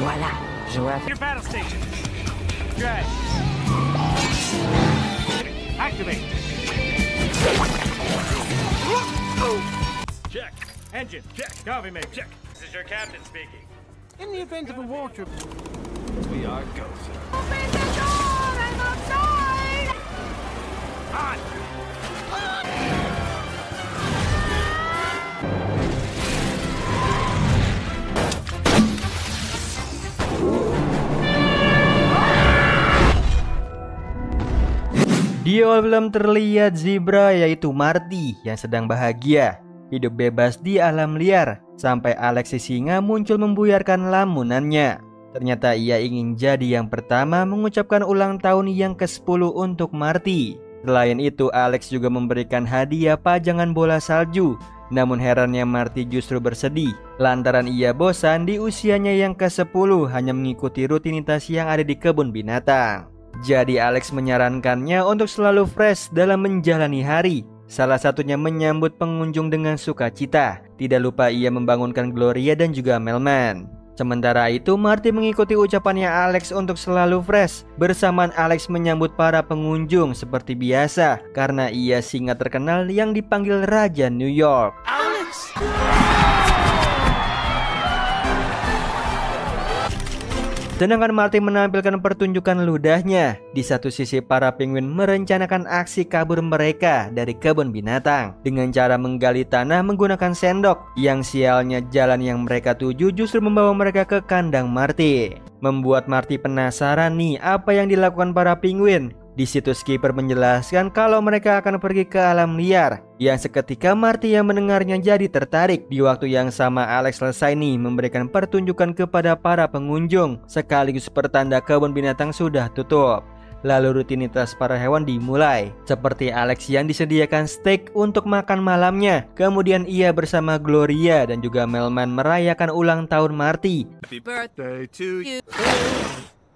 Voilà, je vois. Your battle station. Drag. Activate. Check. Engine. Check. Coffee maker. Check. This is your captain speaking. In the event of a war trip, we are go, sir. Open the door! I'm outside! On. Di awal film terlihat zebra yaitu Marty yang sedang bahagia hidup bebas di alam liar sampai Alex si singa muncul membuyarkan lamunannya. Ternyata ia ingin jadi yang pertama mengucapkan ulang tahun yang ke-10 untuk Marty. Selain itu Alex juga memberikan hadiah pajangan bola salju. Namun herannya Marty justru bersedih lantaran ia bosan di usianya yang ke-10 hanya mengikuti rutinitas yang ada di kebun binatang. Jadi Alex menyarankannya untuk selalu fresh dalam menjalani hari. Salah satunya menyambut pengunjung dengan sukacita. Tidak lupa ia membangunkan Gloria dan juga Melman. Sementara itu Marty mengikuti ucapannya Alex untuk selalu fresh. Bersamaan Alex menyambut para pengunjung seperti biasa karena ia singa terkenal yang dipanggil Raja New York. Alex! Sedangkan Marty menampilkan pertunjukan ludahnya. Di satu sisi para penguin merencanakan aksi kabur mereka dari kebun binatang dengan cara menggali tanah menggunakan sendok. Yang sialnya jalan yang mereka tuju justru membawa mereka ke kandang Marty. Membuat Marty penasaran nih apa yang dilakukan para penguin. Di situ skipper menjelaskan kalau mereka akan pergi ke alam liar. Yang seketika Marty yang mendengarnya jadi tertarik. Di waktu yang sama Alex selesai nih memberikan pertunjukan kepada para pengunjung. Sekaligus pertanda kebun binatang sudah tutup. Lalu rutinitas para hewan dimulai. Seperti Alex yang disediakan steak untuk makan malamnya. Kemudian ia bersama Gloria dan juga Melman merayakan ulang tahun Marty. Happy birthday to you.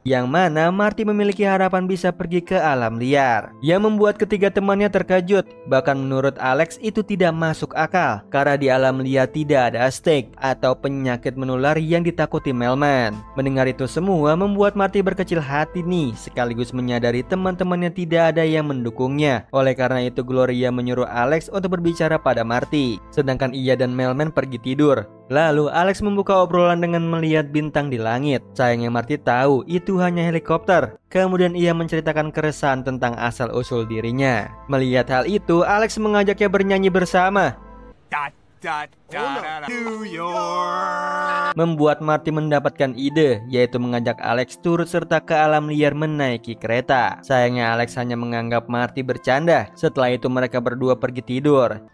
Yang mana Marty memiliki harapan bisa pergi ke alam liar. Yang membuat ketiga temannya terkejut. Bahkan menurut Alex itu tidak masuk akal karena di alam liar tidak ada steak atau penyakit menular yang ditakuti Melman. Mendengar itu semua membuat Marty berkecil hati nih, sekaligus menyadari teman-temannya tidak ada yang mendukungnya. Oleh karena itu Gloria menyuruh Alex untuk berbicara pada Marty, sedangkan ia dan Melman pergi tidur. Lalu Alex membuka obrolan dengan melihat bintang di langit. Sayangnya Marty tahu itu hanya helikopter. Kemudian ia menceritakan keresahan tentang asal-usul dirinya. Melihat hal itu, Alex mengajaknya bernyanyi bersama. New York. Membuat Marty mendapatkan ide, yaitu mengajak Alex turut serta ke alam liar menaiki kereta. Sayangnya Alex hanya menganggap Marty bercanda. Setelah itu mereka berdua pergi tidur.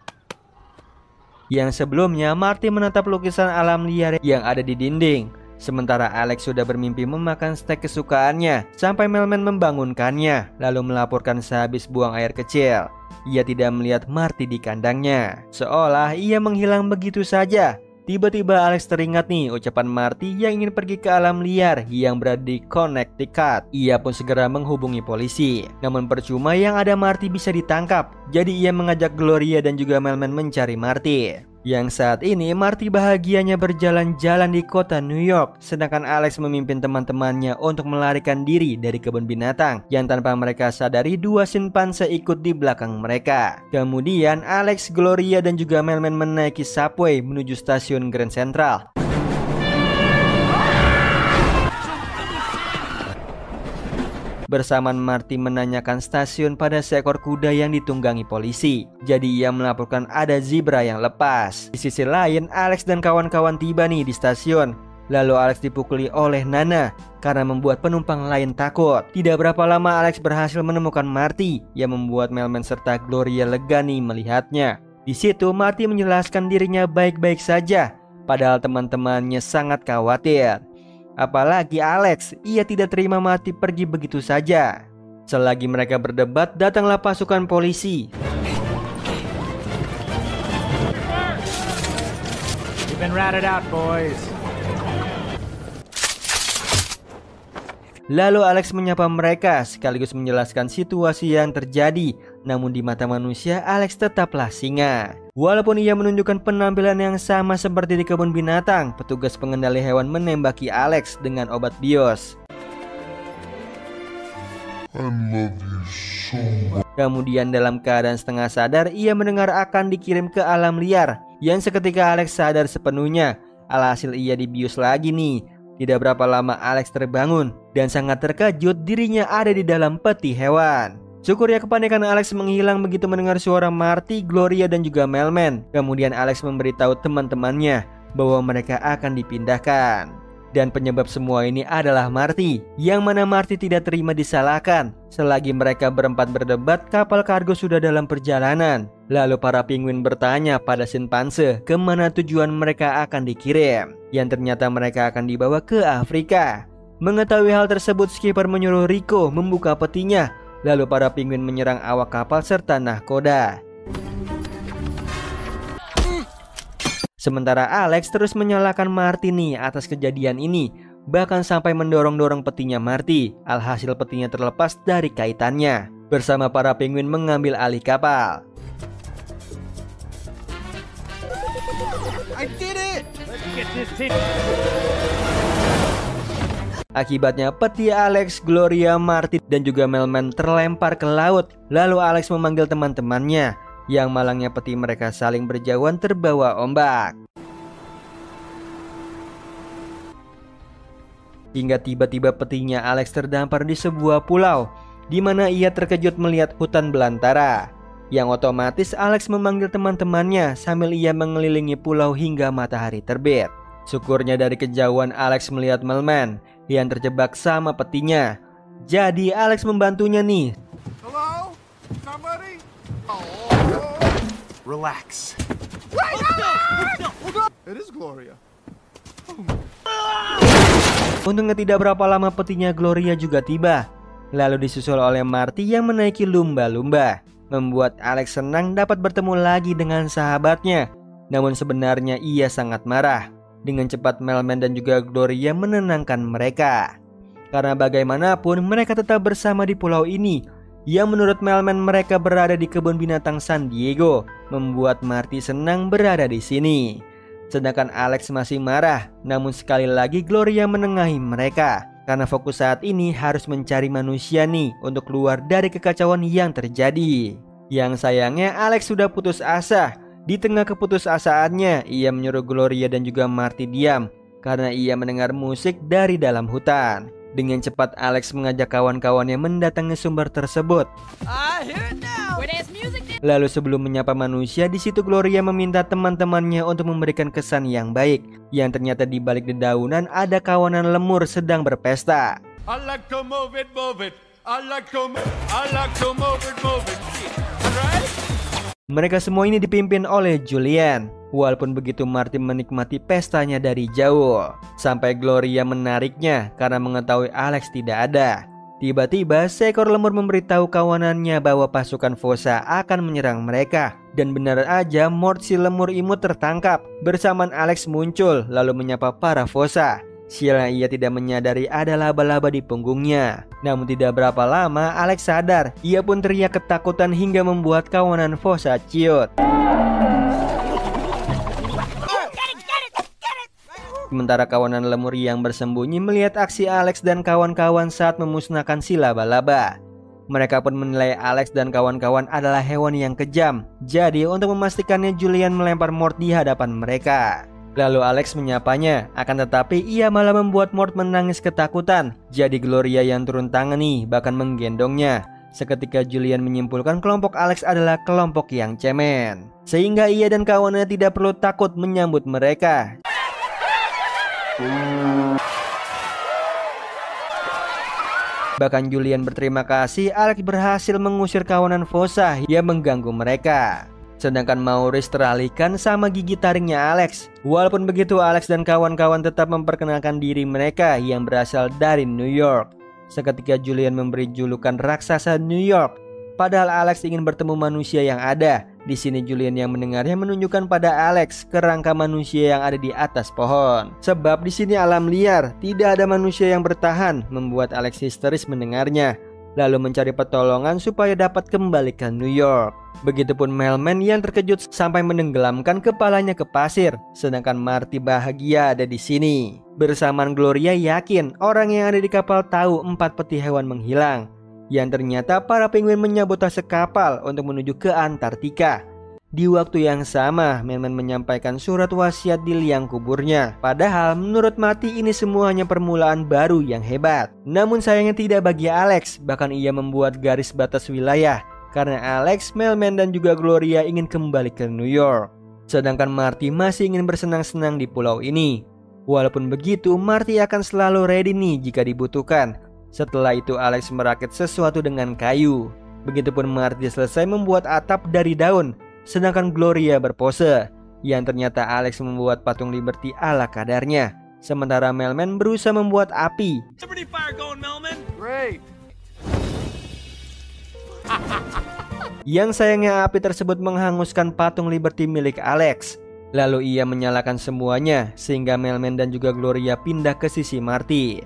Yang sebelumnya Marty menatap lukisan alam liar yang ada di dinding. Sementara Alex sudah bermimpi memakan steak kesukaannya sampai Melman membangunkannya lalu melaporkan sehabis buang air kecil. Ia tidak melihat Marty di kandangnya, seolah ia menghilang begitu saja. Tiba-tiba Alex teringat nih ucapan Marty yang ingin pergi ke alam liar yang berada di Connecticut. Ia pun segera menghubungi polisi. Namun percuma, yang ada Marty bisa ditangkap. Jadi ia mengajak Gloria dan juga Melman mencari Marty. Yang saat ini Marty bahagianya berjalan-jalan di kota New York, sedangkan Alex memimpin teman-temannya untuk melarikan diri dari kebun binatang yang tanpa mereka sadari dua simpanse ikut di belakang mereka. Kemudian Alex, Gloria dan juga Melman menaiki subway menuju stasiun Grand Central. Bersamaan Marty menanyakan stasiun pada seekor kuda yang ditunggangi polisi. Jadi ia melaporkan ada zebra yang lepas. Di sisi lain Alex dan kawan-kawan tiba nih di stasiun. Lalu Alex dipukuli oleh Nana karena membuat penumpang lain takut. Tidak berapa lama Alex berhasil menemukan Marty yang membuat Melman serta Gloria lega nih melihatnya. Di situ Marty menjelaskan dirinya baik-baik saja, padahal teman-temannya sangat khawatir. Apalagi Alex, ia tidak terima Marty pergi begitu saja. Selagi mereka berdebat, datanglah pasukan polisi. You've been ratted out, boys. Lalu Alex menyapa mereka sekaligus menjelaskan situasi yang terjadi. Namun di mata manusia, Alex tetaplah singa. Walaupun ia menunjukkan penampilan yang sama seperti di kebun binatang, petugas pengendali hewan menembaki Alex dengan obat bios. Kemudian dalam keadaan setengah sadar, ia mendengar akan dikirim ke alam liar. Yang seketika Alex sadar sepenuhnya. Alhasil ia dibius lagi nih. Tidak berapa lama Alex terbangun dan sangat terkejut dirinya ada di dalam peti hewan. Syukur ya kepanikan Alex menghilang begitu mendengar suara Marty, Gloria dan juga Melman. Kemudian Alex memberitahu teman-temannya bahwa mereka akan dipindahkan. Dan penyebab semua ini adalah Marty, yang mana Marty tidak terima disalahkan. Selagi mereka berempat berdebat, kapal kargo sudah dalam perjalanan. Lalu para penguin bertanya pada simpanse kemana tujuan mereka akan dikirim. Yang ternyata mereka akan dibawa ke Afrika. Mengetahui hal tersebut, skipper menyuruh Rico membuka petinya. Lalu para penguin menyerang awak kapal serta nahkoda. Sementara Alex terus menyalahkan Marty nih atas kejadian ini, bahkan sampai mendorong-dorong petinya Marty. Alhasil petinya terlepas dari kaitannya. Bersama para penguin mengambil alih kapal. I did it! Let's get this team. Akibatnya peti Alex, Gloria, Marty dan juga Melman terlempar ke laut. Lalu Alex memanggil teman-temannya. Yang malangnya peti mereka saling berjauhan terbawa ombak. Hingga tiba-tiba petinya Alex terdampar di sebuah pulau, di mana ia terkejut melihat hutan belantara. Yang otomatis Alex memanggil teman-temannya sambil ia mengelilingi pulau hingga matahari terbit. Syukurnya dari kejauhan Alex melihat Melman yang terjebak sama petinya. Jadi Alex membantunya nih. Hello? Somebody? Oh. Relax. It is Gloria. Untungnya tidak berapa lama petinya Gloria juga tiba. Lalu disusul oleh Marty yang menaiki lumba-lumba. Membuat Alex senang dapat bertemu lagi dengan sahabatnya. Namun sebenarnya ia sangat marah. Dengan cepat Melman dan juga Gloria menenangkan mereka. Karena bagaimanapun mereka tetap bersama di pulau ini. Yang menurut Melman mereka berada di kebun binatang San Diego. Membuat Marty senang berada di sini. Sedangkan Alex masih marah. Namun sekali lagi Gloria menengahi mereka. Karena fokus saat ini harus mencari manusia nih untuk keluar dari kekacauan yang terjadi. Yang sayangnya Alex sudah putus asa. Di tengah keputusasaannya, ia menyuruh Gloria dan juga Marty diam karena ia mendengar musik dari dalam hutan. Dengan cepat Alex mengajak kawan-kawannya mendatangi sumber tersebut. Lalu sebelum menyapa manusia, di situ Gloria meminta teman-temannya untuk memberikan kesan yang baik. Yang ternyata di balik dedaunan ada kawanan lemur sedang berpesta. I like to move it, move it. I like to move it, move it. Alright? Mereka semua ini dipimpin oleh Julian. Walaupun begitu Marty menikmati pestanya dari jauh. Sampai Gloria menariknya karena mengetahui Alex tidak ada. Tiba-tiba seekor lemur memberitahu kawanannya bahwa pasukan Fossa akan menyerang mereka. Dan benar aja Mort si lemur imut tertangkap. Bersamaan Alex muncul lalu menyapa para Fossa. Sialnya ia tidak menyadari ada laba-laba di punggungnya. Namun tidak berapa lama Alex sadar. Ia pun teriak ketakutan hingga membuat kawanan Fossa ciut. Sementara kawanan lemur yang bersembunyi melihat aksi Alex dan kawan-kawan saat memusnahkan si laba-laba. Mereka pun menilai Alex dan kawan-kawan adalah hewan yang kejam. Jadi untuk memastikannya Julian melempar Mort di hadapan mereka. Lalu Alex menyapanya, akan tetapi ia malah membuat Mort menangis ketakutan. Jadi Gloria yang turun tangan nih bahkan menggendongnya. Seketika Julian menyimpulkan kelompok Alex adalah kelompok yang cemen. Sehingga ia dan kawannya tidak perlu takut menyambut mereka. Bahkan Julian berterima kasih Alex berhasil mengusir kawanan Fossa yang mengganggu mereka. Sedangkan Maurice teralihkan sama gigi taringnya Alex. Walaupun begitu Alex dan kawan-kawan tetap memperkenalkan diri mereka yang berasal dari New York. Seketika Julian memberi julukan raksasa New York. Padahal Alex ingin bertemu manusia yang ada. Di sini Julian yang mendengarnya menunjukkan pada Alex kerangka manusia yang ada di atas pohon. Sebab di sini alam liar, tidak ada manusia yang bertahan, membuat Alex histeris mendengarnya, lalu mencari pertolongan supaya dapat kembali ke New York. Begitupun Mailman yang terkejut sampai menenggelamkan kepalanya ke pasir, sedangkan Marty bahagia ada di sini. Bersamaan Gloria yakin orang yang ada di kapal tahu 4 peti hewan menghilang, yang ternyata para penguin menyabotase kapal untuk menuju ke Antartika. Di waktu yang sama, Mailman menyampaikan surat wasiat di liang kuburnya. Padahal menurut Marty ini semuanya permulaan baru yang hebat. Namun sayangnya tidak bagi Alex, bahkan ia membuat garis batas wilayah karena Alex, Mailman dan juga Gloria ingin kembali ke New York. Sedangkan Marty masih ingin bersenang-senang di pulau ini. Walaupun begitu, Marty akan selalu ready nih jika dibutuhkan. Setelah itu Alex merakit sesuatu dengan kayu. Begitupun Marty selesai membuat atap dari daun, sedangkan Gloria berpose, yang ternyata Alex membuat patung Liberty ala kadarnya. Sementara Mailman berusaha membuat api. Liberty fire going, Melman. Great. Yang sayangnya api tersebut menghanguskan patung Liberty milik Alex. Lalu ia menyalakan semuanya, sehingga Mailman dan juga Gloria pindah ke sisi Marty.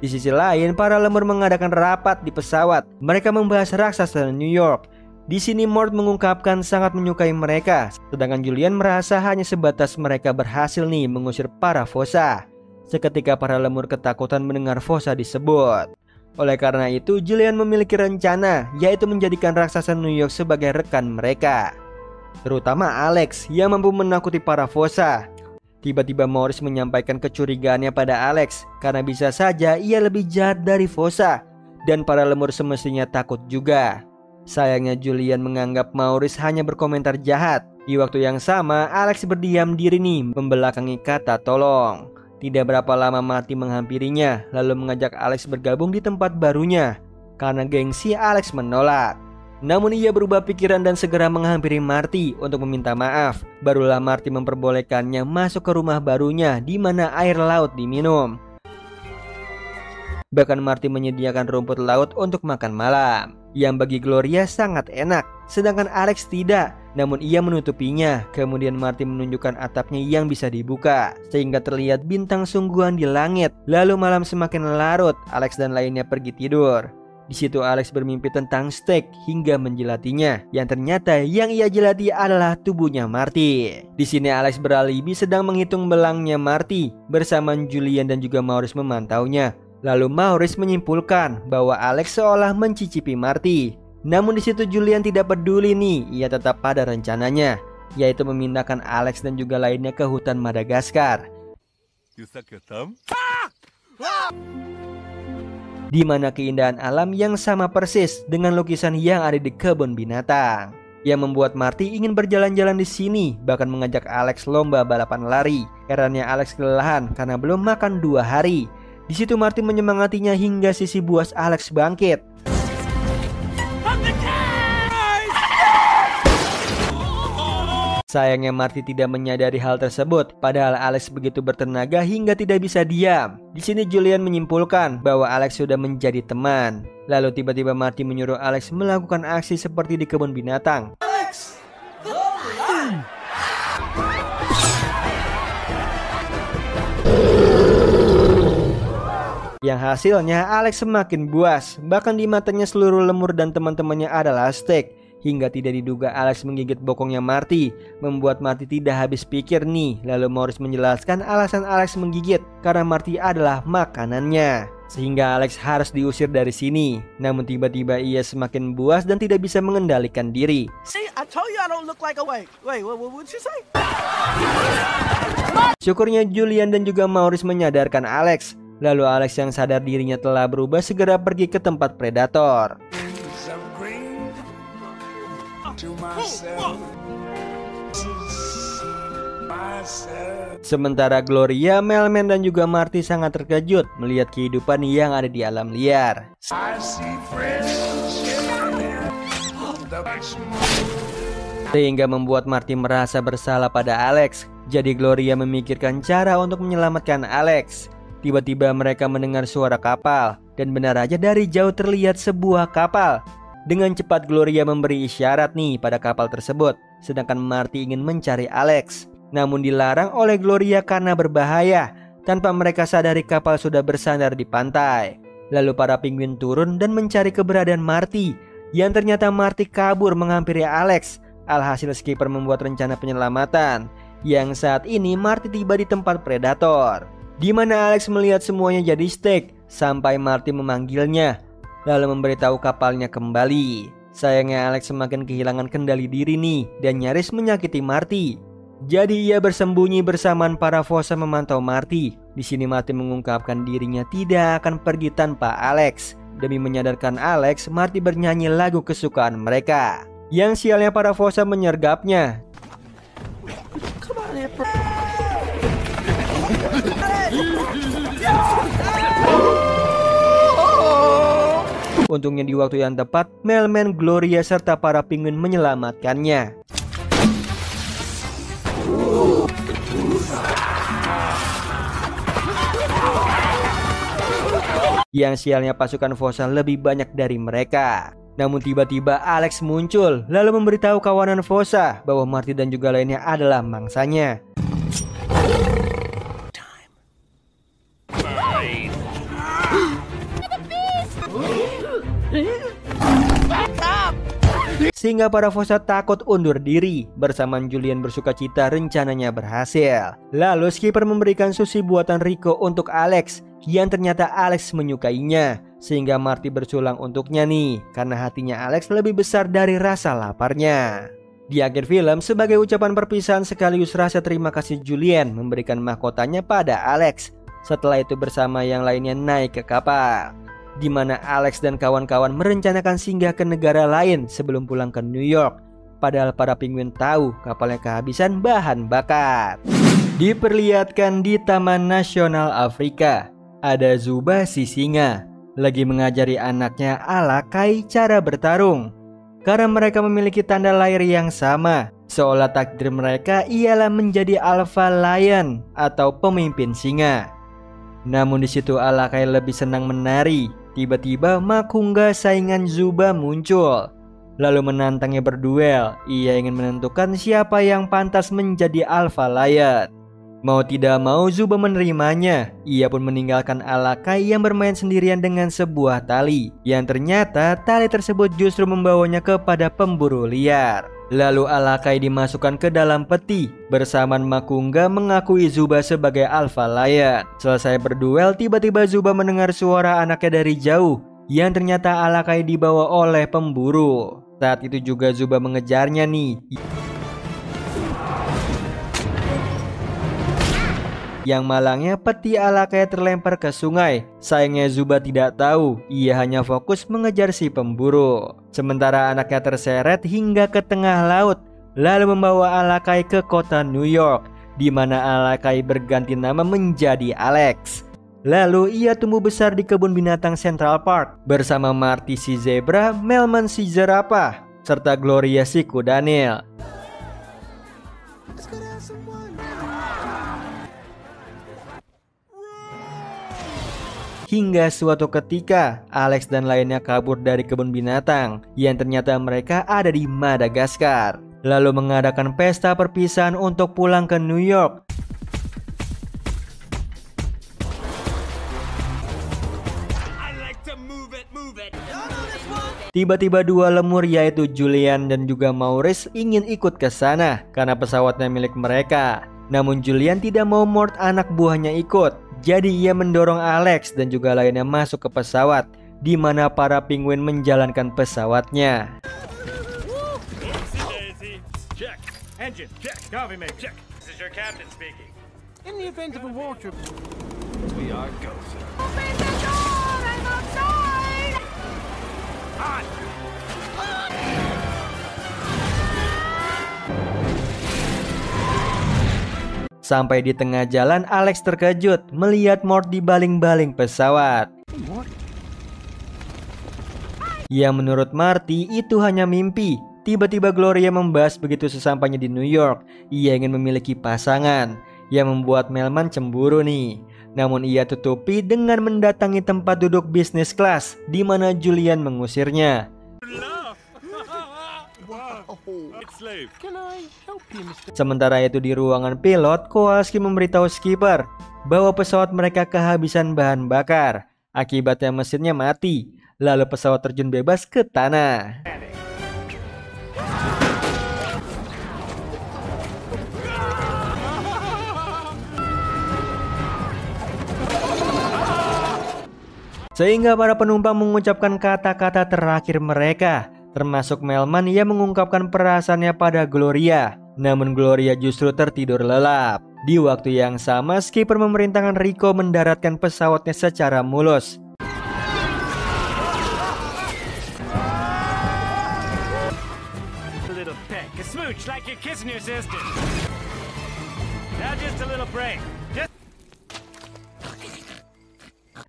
Di sisi lain, para lemur mengadakan rapat di pesawat. Mereka membahas raksasa New York. Di sini Mort mengungkapkan sangat menyukai mereka, sedangkan Julian merasa hanya sebatas mereka berhasil nih mengusir para Fossa. Seketika para lemur ketakutan mendengar Fossa disebut. Oleh karena itu, Julian memiliki rencana, yaitu menjadikan raksasa New York sebagai rekan mereka, terutama Alex yang mampu menakuti para Fossa. Tiba-tiba Morris menyampaikan kecurigaannya pada Alex, karena bisa saja ia lebih jahat dari Fossa, dan para lemur semestinya takut juga. Sayangnya Julian menganggap Morris hanya berkomentar jahat. Di waktu yang sama, Alex berdiam diri nih membelakangi kata tolong. Tidak berapa lama Marty menghampirinya, lalu mengajak Alex bergabung di tempat barunya. Karena gengsi, Alex menolak. Namun ia berubah pikiran dan segera menghampiri Marty untuk meminta maaf. Barulah Marty memperbolehkannya masuk ke rumah barunya di mana air laut diminum. Bahkan Marty menyediakan rumput laut untuk makan malam, yang bagi Gloria sangat enak, sedangkan Alex tidak. Namun ia menutupinya. Kemudian Marty menunjukkan atapnya yang bisa dibuka, sehingga terlihat bintang sungguhan di langit. Lalu malam semakin larut, Alex dan lainnya pergi tidur. Di situ Alex bermimpi tentang steak hingga menjilatinya, yang ternyata yang ia jelati adalah tubuhnya Marty. Di sini Alex beralibi sedang menghitung belangnya Marty bersamaan Julian dan juga Maurice memantaunya. Lalu Maurice menyimpulkan bahwa Alex seolah mencicipi Marty. Namun di situ Julian tidak peduli nih, ia tetap pada rencananya, yaitu memindahkan Alex dan juga lainnya ke hutan Madagaskar. You suck your thumb? Di mana keindahan alam yang sama persis dengan lukisan yang ada di kebun binatang, yang membuat Marty ingin berjalan-jalan di sini, bahkan mengajak Alex lomba balapan lari. Herannya Alex kelelahan karena belum makan 2 hari. Di situ Marty menyemangatinya hingga sisi buas Alex bangkit. Sayangnya Marty tidak menyadari hal tersebut, padahal Alex begitu bertenaga hingga tidak bisa diam. Di sini Julian menyimpulkan bahwa Alex sudah menjadi teman. Lalu tiba-tiba Marty menyuruh Alex melakukan aksi seperti di kebun binatang. Alex! Yang hasilnya Alex semakin buas, bahkan di matanya seluruh lemur dan teman-temannya adalah steak. Hingga tidak diduga Alex menggigit bokongnya Marty, membuat Marty tidak habis pikir nih. Lalu Morris menjelaskan alasan Alex menggigit karena Marty adalah makanannya, sehingga Alex harus diusir dari sini. Namun tiba-tiba ia semakin buas dan tidak bisa mengendalikan diri. See, I told you I don't look like a wait, what you say? Syukurnya Julian dan juga Maurice menyadarkan Alex. Lalu Alex yang sadar dirinya telah berubah segera pergi ke tempat predator. Sementara Gloria, Mailman dan juga Marty sangat terkejut melihat kehidupan yang ada di alam liar. Sehingga membuat Marty merasa bersalah pada Alex. Jadi Gloria memikirkan cara untuk menyelamatkan Alex. Tiba-tiba mereka mendengar suara kapal, dan benar aja dari jauh terlihat sebuah kapal. Dengan cepat Gloria memberi isyarat nih pada kapal tersebut. sedangkan Marty ingin mencari Alex. Namun dilarang oleh Gloria karena berbahaya. Tanpa mereka sadari kapal sudah bersandar di pantai. Lalu para penguin turun dan mencari keberadaan Marty, yang ternyata Marty kabur menghampiri Alex. Alhasil skipper membuat rencana penyelamatan, yang saat ini Marty tiba di tempat predator, di mana Alex melihat semuanya jadi steak sampai Marty memanggilnya, lalu memberitahu kapalnya kembali. Sayangnya Alex semakin kehilangan kendali diri nih dan nyaris menyakiti Marty. Jadi ia bersembunyi bersamaan para Fossa memantau Marty. Di sini Marty mengungkapkan dirinya tidak akan pergi tanpa Alex. Demi menyadarkan Alex, Marty bernyanyi lagu kesukaan mereka. Yang sialnya para Fossa menyergapnya. Come on here, bro. Untungnya di waktu yang tepat, Melman, Gloria, serta para penguin menyelamatkannya. Yang sialnya pasukan Fossa lebih banyak dari mereka. Namun tiba-tiba Alex muncul, lalu memberitahu kawanan Fossa bahwa Marty dan juga lainnya adalah mangsanya. Sehingga para Fossa takut undur diri. Bersamaan Julian bersukacita rencananya berhasil. Lalu skipper memberikan sushi buatan Rico untuk Alex, yang ternyata Alex menyukainya. Sehingga Marty bersulang untuknya nih, karena hatinya Alex lebih besar dari rasa laparnya. Di akhir film, sebagai ucapan perpisahan sekaligus rasa terima kasih, Julian memberikan mahkotanya pada Alex. Setelah itu bersama yang lainnya naik ke kapal, di mana Alex dan kawan-kawan merencanakan singgah ke negara lain sebelum pulang ke New York. Padahal para penguin tahu kapalnya kehabisan bahan bakar. Diperlihatkan di Taman Nasional Afrika, ada Zuba si singa lagi mengajari anaknya Alakai cara bertarung. Karena mereka memiliki tanda lahir yang sama, seolah takdir mereka ialah menjadi Alpha Lion atau pemimpin singa. Namun di situ Alakai lebih senang menari. Tiba-tiba Makungga, saingan Zuba, muncul, lalu menantangnya berduel. Ia ingin menentukan siapa yang pantas menjadi Alpha Lion. Mau tidak mau Zuba menerimanya. Ia pun meninggalkan Alakai yang bermain sendirian dengan sebuah tali, yang ternyata tali tersebut justru membawanya kepada pemburu liar. Lalu Alakai dimasukkan ke dalam peti. Bersamaan Makungga mengakui Zuba sebagai Alpha Lion. Selesai berduel, tiba-tiba Zuba mendengar suara anaknya dari jauh, yang ternyata Alakai dibawa oleh pemburu. Saat itu juga Zuba mengejarnya nih. Yang malangnya peti Alakai terlempar ke sungai. Sayangnya Zuba tidak tahu, ia hanya fokus mengejar si pemburu. Sementara anaknya terseret hingga ke tengah laut, lalu membawa Alakai ke kota New York, di mana Alakai berganti nama menjadi Alex. Lalu ia tumbuh besar di kebun binatang Central Park bersama Marty si zebra, Melman si jerapah, serta Gloria si kudanil. Hingga suatu ketika Alex dan lainnya kabur dari kebun binatang, yang ternyata mereka ada di Madagaskar, lalu mengadakan pesta perpisahan untuk pulang ke New York. Tiba-tiba dua lemur yaitu Julian dan juga Maurice ingin ikut ke sana karena pesawatnya milik mereka. Namun Julian tidak mau Mort anak buahnya ikut. Jadi ia mendorong Alex dan juga lainnya masuk ke pesawat, di mana para penguin menjalankan pesawatnya. Check. Engine, check. Copy, mate, check. This is your captain speaking. In the event of a war trip, we are go, sir. Open the door! I'm outside! Sampai di tengah jalan, Alex terkejut melihat Mort dibaling-baling pesawat. Yang menurut Marty itu hanya mimpi. Tiba-tiba Gloria membahas begitu sesampainya di New York, ia ingin memiliki pasangan, yang membuat Melman cemburu nih. Namun ia tutupi dengan mendatangi tempat duduk bisnis kelas, di mana Julian mengusirnya. It's slave. Can I help you, Mr. Sementara itu di ruangan pilot, Kowalski memberitahu skipper bahwa pesawat mereka kehabisan bahan bakar. Akibatnya mesinnya mati, lalu pesawat terjun bebas ke tanah. Sehingga para penumpang mengucapkan kata-kata terakhir mereka, termasuk Melman yang mengungkapkan perasaannya pada Gloria. Namun Gloria justru tertidur lelap. Di waktu yang sama, skipper memerintahkan Rico mendaratkan pesawatnya secara mulus. A little peck, a smooch like you're kissing your sister. Now just a little break.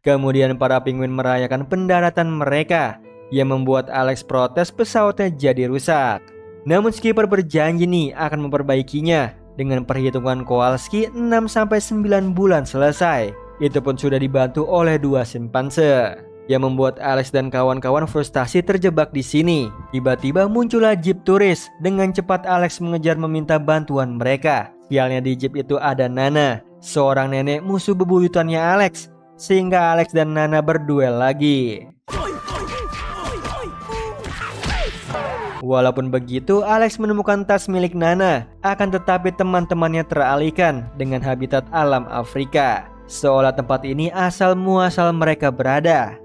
Kemudian para penguin merayakan pendaratan mereka, yang membuat Alex protes pesawatnya jadi rusak. Namun skipper berjanji nih akan memperbaikinya dengan perhitungan Kowalski 6-9 bulan selesai. Itu pun sudah dibantu oleh 2 simpanse, yang membuat Alex dan kawan-kawan frustasi terjebak di sini. Tiba-tiba muncullah jeep turis. Dengan cepat Alex mengejar meminta bantuan mereka. Sialnya di jeep itu ada Nana, seorang nenek musuh bebuyutannya Alex. Sehingga Alex dan Nana berduel lagi. Walaupun begitu, Alex menemukan tas milik Nana. Akan tetapi teman-temannya teralihkan dengan habitat alam Afrika, seolah tempat ini asal muasal mereka berada.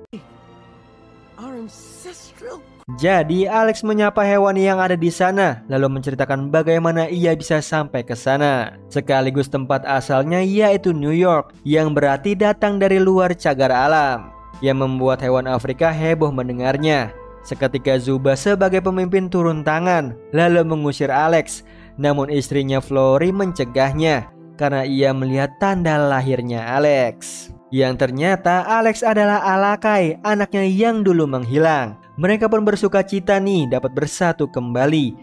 Jadi Alex menyapa hewan yang ada di sana, lalu menceritakan bagaimana ia bisa sampai ke sana. Sekaligus tempat asalnya yaitu New York, yang berarti datang dari luar cagar alam, yang membuat hewan Afrika heboh mendengarnya. Seketika Zuba sebagai pemimpin turun tangan, lalu mengusir Alex. Namun istrinya Flory mencegahnya, karena ia melihat tanda lahirnya Alex. Yang ternyata Alex adalah Alakai, anaknya yang dulu menghilang. Mereka pun bersuka cita nih dapat bersatu kembali.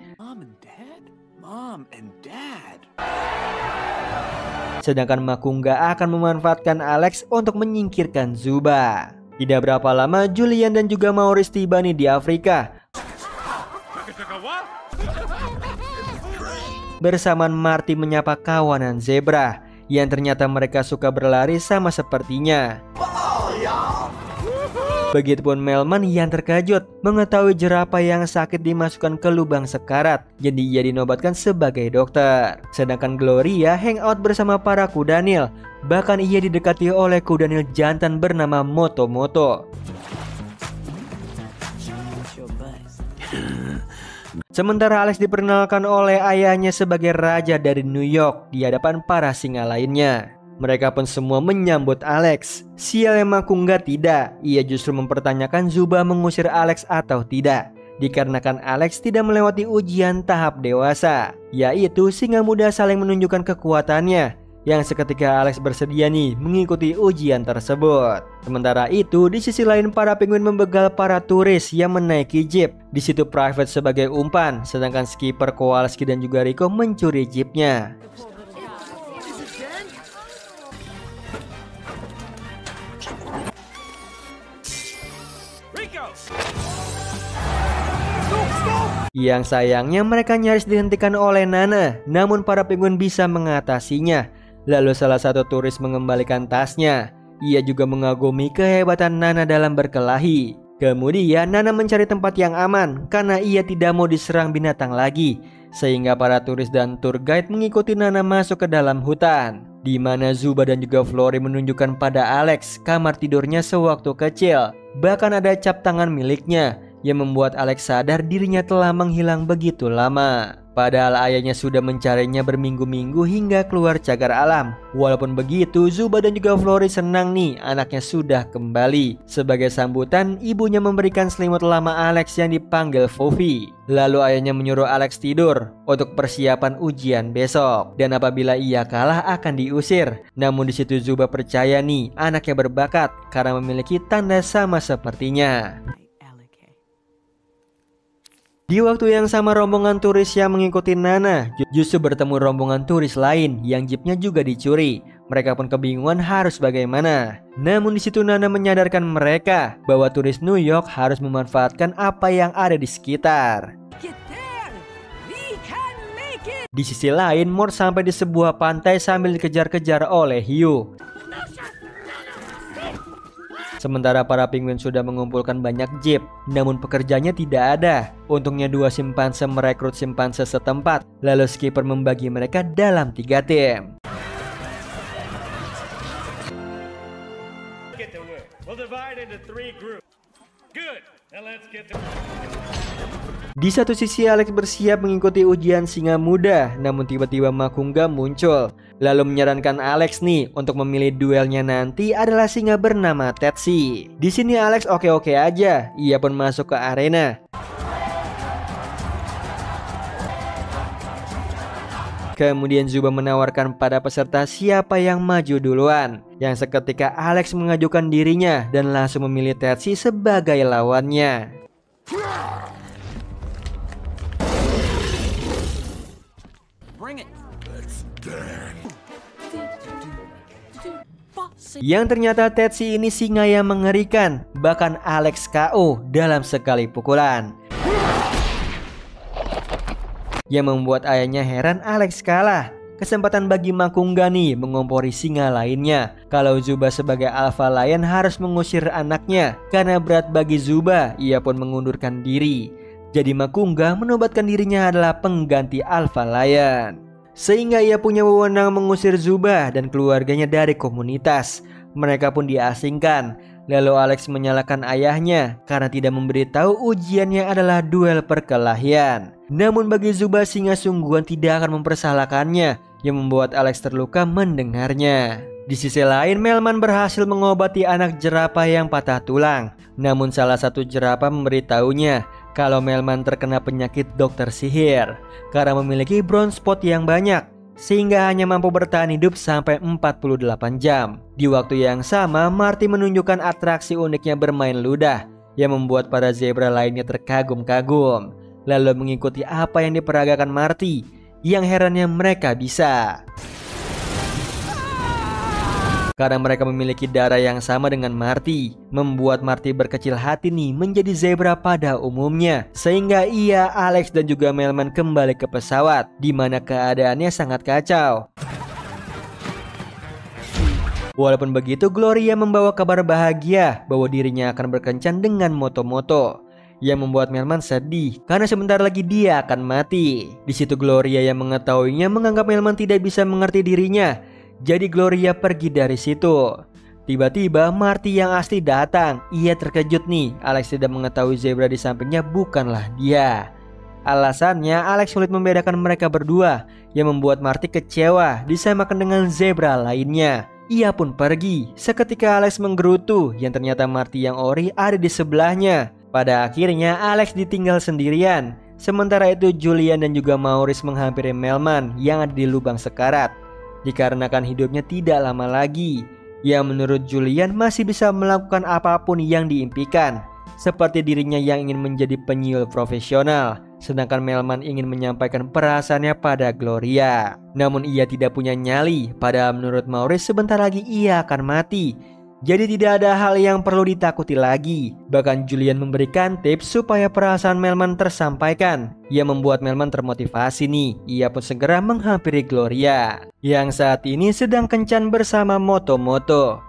Mom and Dad. Sedangkan Makunga akan memanfaatkan Alex untuk menyingkirkan Zuba. Tidak berapa lama Julian dan juga Maurice tiba nih di Afrika. Bersamaan Marty menyapa kawanan zebra, yang ternyata mereka suka berlari sama sepertinya. Begitupun Melman yang terkejut mengetahui jerapah yang sakit dimasukkan ke lubang sekarat, jadi ia dinobatkan sebagai dokter. Sedangkan Gloria hangout bersama para kudanil, bahkan ia didekati oleh kudanil jantan bernama Moto Moto. Sementara Alex diperkenalkan oleh ayahnya sebagai raja dari New York di hadapan para singa lainnya. Mereka pun semua menyambut Alex. Sialnya Makunga tidak. Ia justru mempertanyakan Zuba mengusir Alex atau tidak, dikarenakan Alex tidak melewati ujian tahap dewasa, yaitu singa muda saling menunjukkan kekuatannya. Yang seketika Alex bersedia nih mengikuti ujian tersebut. Sementara itu di sisi lain para penguin membegal para turis yang menaiki jeep. Di situ Private sebagai umpan, sedangkan skipper Kowalski dan juga Rico mencuri jeepnya. Yang sayangnya mereka nyaris dihentikan oleh Nana, namun para penguin bisa mengatasinya. Lalu salah satu turis mengembalikan tasnya. Ia juga mengagumi kehebatan Nana dalam berkelahi. Kemudian Nana mencari tempat yang aman karena ia tidak mau diserang binatang lagi. Sehingga para turis dan tour guide mengikuti Nana masuk ke dalam hutan, di mana Zuba dan juga Flory menunjukkan pada Alex kamar tidurnya sewaktu kecil. Bahkan ada cap tangan miliknya yang membuat Alex sadar dirinya telah menghilang begitu lama. Padahal ayahnya sudah mencarinya berminggu-minggu hingga keluar cagar alam. Walaupun begitu, Zuba dan juga Flory senang nih anaknya sudah kembali. Sebagai sambutan, ibunya memberikan selimut lama Alex yang dipanggil Fofi. Lalu ayahnya menyuruh Alex tidur untuk persiapan ujian besok. Dan apabila ia kalah akan diusir. Namun di situ Zuba percaya nih anaknya berbakat karena memiliki tanda sama sepertinya. Di waktu yang sama rombongan turis yang mengikuti Nana justru bertemu rombongan turis lain yang jeepnya juga dicuri. Mereka pun kebingungan harus bagaimana. Namun di situ Nana menyadarkan mereka bahwa turis New York harus memanfaatkan apa yang ada di sekitar. Get there! We can Di sisi lain, Mort sampai di sebuah pantai sambil dikejar-kejar oleh hiu. Sementara para penguin sudah mengumpulkan banyak jeep, namun pekerjanya tidak ada. Untungnya dua simpanse merekrut simpanse setempat, lalu skipper membagi mereka dalam 3 tim. Get to work. We'll divide into 3 groups. Good. Now let's get to... Di satu sisi Alex bersiap mengikuti ujian singa muda, namun tiba-tiba Makungga muncul. Lalu menyarankan Alex nih untuk memilih duelnya nanti adalah singa bernama Tetsi. Di sini Alex oke-oke aja, ia pun masuk ke arena. Kemudian Zuba menawarkan pada peserta siapa yang maju duluan. Yang seketika Alex mengajukan dirinya dan langsung memilih Tetsi sebagai lawannya. Yang ternyata Tetsi ini singa yang mengerikan, bahkan Alex KO dalam sekali pukulan. Yang membuat ayahnya heran, Alex kalah. Kesempatan bagi Makungga nih mengompori singa lainnya. Kalau Zuba sebagai Alpha Lion harus mengusir anaknya. Karena berat bagi Zuba, ia pun mengundurkan diri. Jadi Makungga menobatkan dirinya adalah pengganti Alpha Lion. Sehingga ia punya wewenang mengusir Zuba dan keluarganya dari komunitas. Mereka pun diasingkan. Lalu Alex menyalahkan ayahnya karena tidak memberitahu ujiannya adalah duel perkelahian. Namun bagi Zuba, singa sungguhan tidak akan mempersalahkannya, yang membuat Alex terluka mendengarnya. Di sisi lain, Melman berhasil mengobati anak jerapah yang patah tulang. Namun salah satu jerapah memberitahunya kalau Melman terkena penyakit dokter sihir karena memiliki brown spot yang banyak, sehingga hanya mampu bertahan hidup sampai 48 jam. Di waktu yang sama, Marty menunjukkan atraksi uniknya bermain ludah yang membuat para zebra lainnya terkagum-kagum, lalu mengikuti apa yang diperagakan Marty. Yang herannya mereka bisa, karena mereka memiliki darah yang sama dengan Marty, membuat Marty berkecil hati nih menjadi zebra pada umumnya. Sehingga ia, Alex dan juga Melman kembali ke pesawat, di mana keadaannya sangat kacau. Walaupun begitu, Gloria membawa kabar bahagia bahwa dirinya akan berkencan dengan Moto-Moto, yang membuat Melman sedih karena sebentar lagi dia akan mati. Di situ Gloria yang mengetahuinya menganggap Melman tidak bisa mengerti dirinya. Jadi Gloria pergi dari situ. Tiba-tiba Marty yang asli datang. Ia terkejut nih, Alex tidak mengetahui zebra di sampingnya bukanlah dia. Alasannya Alex sulit membedakan mereka berdua, yang membuat Marty kecewa disamakan dengan zebra lainnya. Ia pun pergi. Seketika Alex menggerutu, yang ternyata Marty yang ori ada di sebelahnya. Pada akhirnya Alex ditinggal sendirian. Sementara itu Julian dan juga Maurice menghampiri Melman yang ada di lubang sekarat. Dikarenakan hidupnya tidak lama lagi, yang menurut Julian masih bisa melakukan apapun yang diimpikan, seperti dirinya yang ingin menjadi penyihir profesional, sedangkan Melman ingin menyampaikan perasaannya pada Gloria. Namun ia tidak punya nyali, padahal menurut Maurice sebentar lagi ia akan mati. Jadi tidak ada hal yang perlu ditakuti lagi. Bahkan Julian memberikan tips supaya perasaan Melman tersampaikan, yang membuat Melman termotivasi nih. Ia pun segera menghampiri Gloria, yang saat ini sedang kencan bersama Moto-Moto.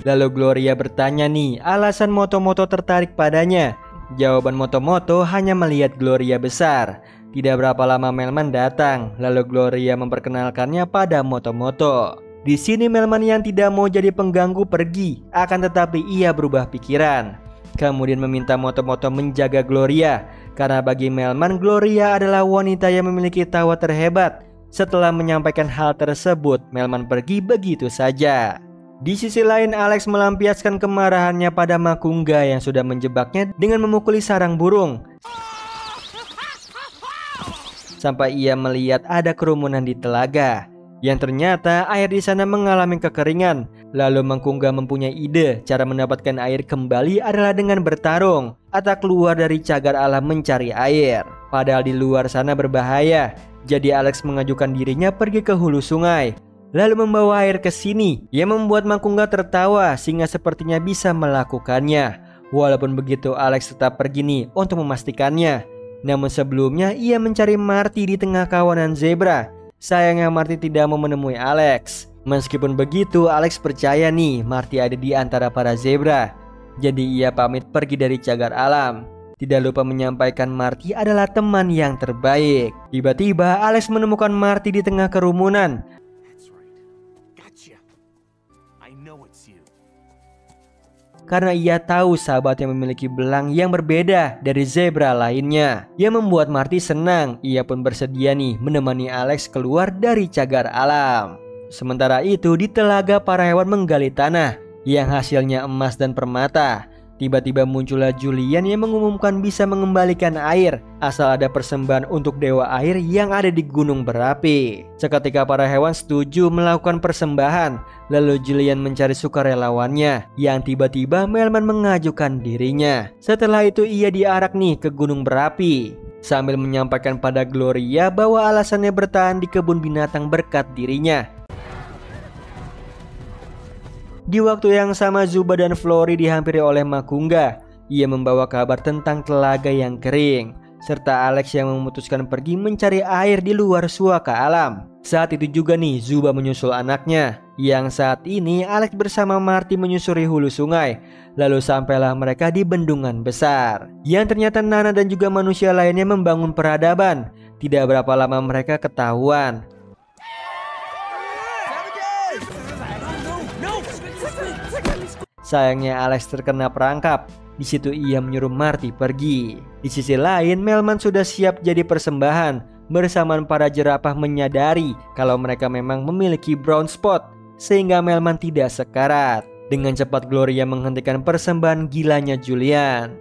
Lalu Gloria bertanya nih, alasan Moto-Moto tertarik padanya. Jawaban Moto-Moto hanya melihat Gloria besar. Tidak berapa lama Melman datang, lalu Gloria memperkenalkannya pada Moto-Moto. Di sini Melman yang tidak mau jadi pengganggu pergi, akan tetapi ia berubah pikiran. Kemudian meminta Moto-Moto menjaga Gloria, karena bagi Melman Gloria adalah wanita yang memiliki tawa terhebat. Setelah menyampaikan hal tersebut, Melman pergi begitu saja. Di sisi lain, Alex melampiaskan kemarahannya pada Makungga yang sudah menjebaknya dengan memukuli sarang burung, sampai ia melihat ada kerumunan di telaga, yang ternyata air di sana mengalami kekeringan. Lalu Makungga mempunyai ide cara mendapatkan air kembali adalah dengan bertarung atau keluar dari cagar alam mencari air. Padahal di luar sana berbahaya. Jadi Alex mengajukan dirinya pergi ke hulu sungai, lalu membawa air ke sini, yang membuat Makungga tertawa sehingga sepertinya bisa melakukannya. Walaupun begitu, Alex tetap pergi nih untuk memastikannya. Namun sebelumnya ia mencari Marty di tengah kawanan zebra. Sayangnya Marty tidak mau menemui Alex. Meskipun begitu, Alex percaya nih Marty ada di antara para zebra. Jadi ia pamit pergi dari cagar alam. Tidak lupa menyampaikan Marty adalah teman yang terbaik. Tiba-tiba Alex menemukan Marty di tengah kerumunan. Karena ia tahu sahabatnya memiliki belang yang berbeda dari zebra lainnya. Yang membuat Marty senang. Ia pun bersedia nih menemani Alex keluar dari cagar alam. Sementara itu di telaga para hewan menggali tanah yang hasilnya emas dan permata. Tiba-tiba muncullah Julian yang mengumumkan bisa mengembalikan air asal ada persembahan untuk dewa air yang ada di gunung berapi. Seketika para hewan setuju melakukan persembahan. Lalu Julian mencari sukarelawannya yang tiba-tiba Melman mengajukan dirinya. Setelah itu ia diarak nih ke gunung berapi sambil menyampaikan pada Gloria bahwa alasannya bertahan di kebun binatang berkat dirinya. Di waktu yang sama Zuba dan Flory dihampiri oleh Makunga. Ia membawa kabar tentang telaga yang kering serta Alex yang memutuskan pergi mencari air di luar suaka alam. Saat itu juga nih Zuba menyusul anaknya. Yang saat ini Alex bersama Marty menyusuri hulu sungai. Lalu sampailah mereka di bendungan besar yang ternyata Nana dan juga manusia lainnya membangun peradaban. Tidak berapa lama mereka ketahuan. Sayangnya Alex terkena perangkap. Di situ ia menyuruh Marty pergi. Di sisi lain Melman sudah siap jadi persembahan. Bersamaan para jerapah menyadari kalau mereka memang memiliki brown spot, sehingga Melman tidak sekarat. Dengan cepat Gloria menghentikan persembahan gilanya Julian.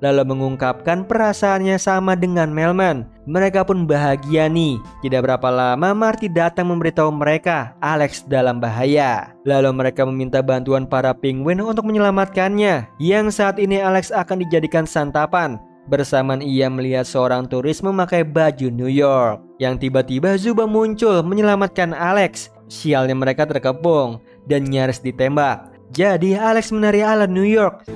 Lalu mengungkapkan perasaannya sama dengan Melman. Mereka pun bahagia nih. Tidak berapa lama Marty datang memberitahu mereka Alex dalam bahaya. Lalu mereka meminta bantuan para penguin untuk menyelamatkannya. Yang saat ini Alex akan dijadikan santapan. Bersamaan ia melihat seorang turis memakai baju New York. Yang tiba-tiba Zuba muncul menyelamatkan Alex. Sialnya mereka terkepung dan nyaris ditembak. Jadi Alex menari ala New York.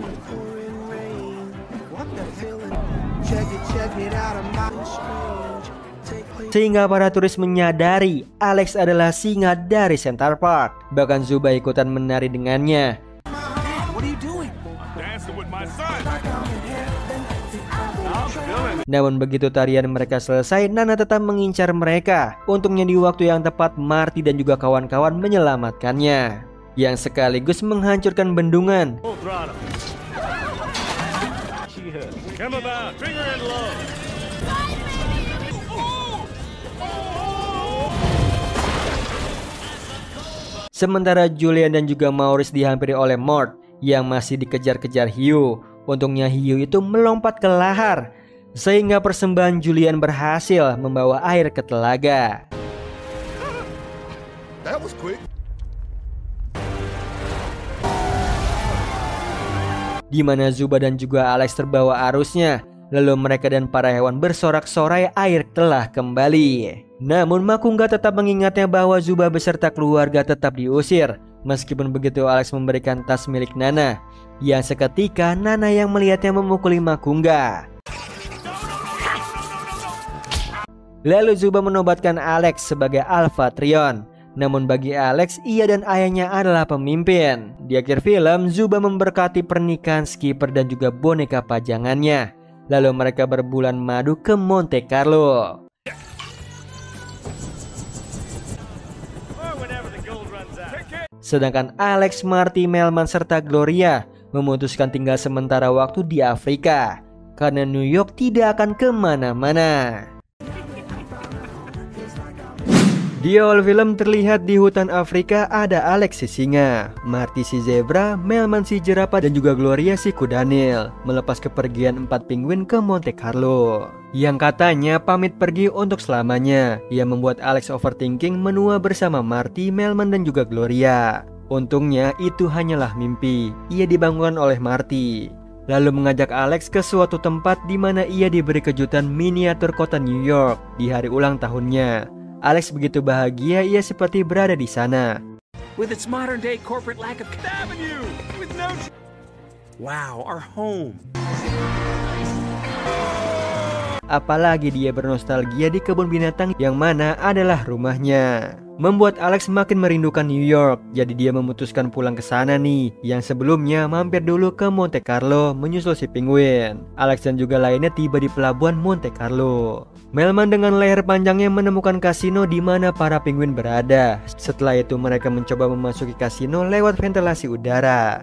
Sehingga para turis menyadari Alex adalah singa dari Central Park. Bahkan Zuba ikutan menari dengannya. Namun begitu tarian mereka selesai, Nana tetap mengincar mereka. Untungnya di waktu yang tepat Marty dan juga kawan-kawan menyelamatkannya, yang sekaligus menghancurkan bendungan. Sementara Julian dan juga Maurice dihampiri oleh Mort yang masih dikejar-kejar hiu. Untungnya hiu itu melompat ke lahar, sehingga persembahan Julian berhasil membawa air ke telaga. That was quick. Di mana Zuba dan juga Alex terbawa arusnya. Lalu mereka dan para hewan bersorak-sorai air telah kembali. Namun Makunga tetap mengingatnya bahwa Zuba beserta keluarga tetap diusir. Meskipun begitu Alex memberikan tas milik Nana, yang seketika Nana yang melihatnya memukuli Makunga. Lalu Zuba menobatkan Alex sebagai Alpha Trion. Namun bagi Alex, ia dan ayahnya adalah pemimpin. Di akhir film, Zuba memberkati pernikahan Skipper dan juga boneka pajangannya. Lalu mereka berbulan madu ke Monte Carlo. Sedangkan Alex, Marty, Melman, serta Gloria memutuskan tinggal sementara waktu di Afrika. Karena New York tidak akan kemana-mana. Di awal film terlihat di hutan Afrika ada Alex si singa, Marty si zebra, Melman si jerapah, dan juga Gloria si kudanil melepas kepergian 4 penguin ke Monte Carlo yang katanya pamit pergi untuk selamanya. Ia membuat Alex overthinking menua bersama Marty, Melman, dan juga Gloria. Untungnya itu hanyalah mimpi. Ia dibangunkan oleh Marty, lalu mengajak Alex ke suatu tempat di mana ia diberi kejutan miniatur kota New York di hari ulang tahunnya. Alex begitu bahagia ia seperti berada di sana. With its modern day corporate lack of avenue, with no wow, our home. Apalagi dia bernostalgia di kebun binatang yang mana adalah rumahnya. Membuat Alex makin merindukan New York, jadi dia memutuskan pulang ke sana nih, yang sebelumnya mampir dulu ke Monte Carlo menyusul si penguin. Alex dan juga lainnya tiba di pelabuhan Monte Carlo. Melman dengan leher panjangnya menemukan kasino di mana para penguin berada. Setelah itu mereka mencoba memasuki kasino lewat ventilasi udara.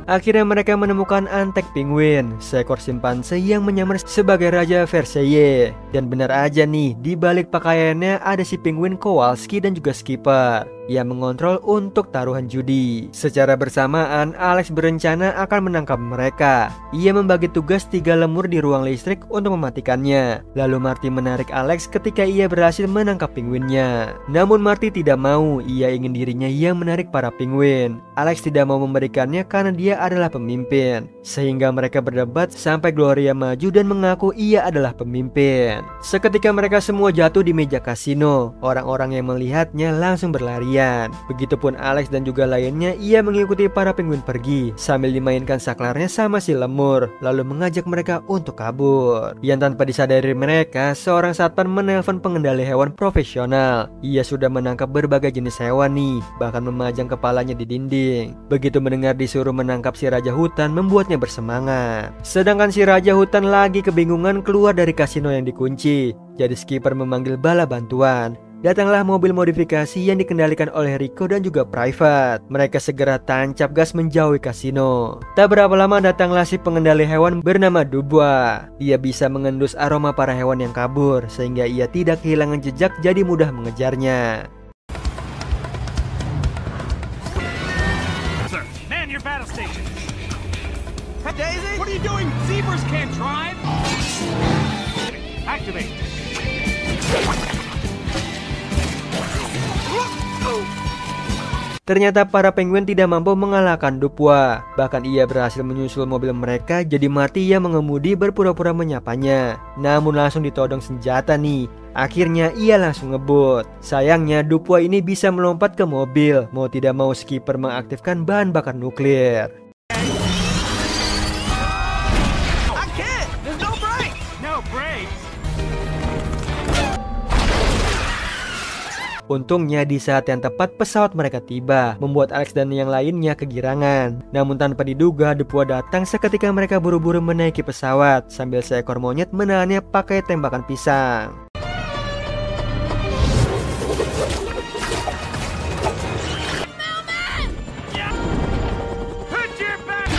Akhirnya mereka menemukan Antek penguin, seekor simpanse yang menyamar sebagai Raja Versailles. Dan benar aja nih, di balik pakaiannya ada si penguin Kowalski dan juga Skipper yang mengontrol untuk taruhan judi. Secara bersamaan, Alex berencana akan menangkap mereka. Ia membagi tugas 3 lemur di ruang listrik untuk mematikannya. Lalu Marty menarik Alex ketika ia berhasil menangkap penguinnya. Namun Marty tidak mau, ia ingin dirinya yang menarik para penguin. Alex tidak mau memberikannya karena dia adalah pemimpin. Sehingga mereka berdebat sampai Gloria maju dan mengaku ia adalah pemimpin. Seketika mereka semua jatuh di meja kasino. Orang-orang yang melihatnya langsung berlarian. Begitupun Alex dan juga lainnya, ia mengikuti para penguin pergi sambil dimainkan saklarnya sama si lemur, lalu mengajak mereka untuk kabur. Yang tanpa disadari mereka, seorang satpam menelpon pengendali hewan profesional. Ia sudah menangkap berbagai jenis hewan nih, bahkan memajang kepalanya di dinding. Begitu mendengar disuruh menangkap si raja hutan, membuatnya bersemangat. Sedangkan si raja hutan lagi kebingungan keluar dari kasino yang dikunci. Jadi Skipper memanggil bala bantuan. Datanglah mobil modifikasi yang dikendalikan oleh Rico dan juga Private. Mereka segera tancap gas menjauhi kasino. Tak berapa lama datanglah si pengendali hewan bernama Dubois. Dia bisa mengendus aroma para hewan yang kabur, sehingga ia tidak kehilangan jejak jadi mudah mengejarnya. Sir, man your battle station. Hey, Daisy! What are you doing? Zebras can't drive. Activate. Ternyata para penguin tidak mampu mengalahkan Dubois. Bahkan ia berhasil menyusul mobil mereka, jadi Marty yang mengemudi berpura-pura menyapanya. Namun langsung ditodong senjata nih. Akhirnya ia langsung ngebut. Sayangnya Dubois ini bisa melompat ke mobil. Mau tidak mau Skipper mengaktifkan bahan bakar nuklir. I can't! There's no brakes! No brakes. Untungnya di saat yang tepat pesawat mereka tiba, membuat Alex dan yang lainnya kegirangan. Namun tanpa diduga, Dubois datang seketika mereka buru-buru menaiki pesawat sambil seekor monyet menahannya pakai tembakan pisang. Put your back.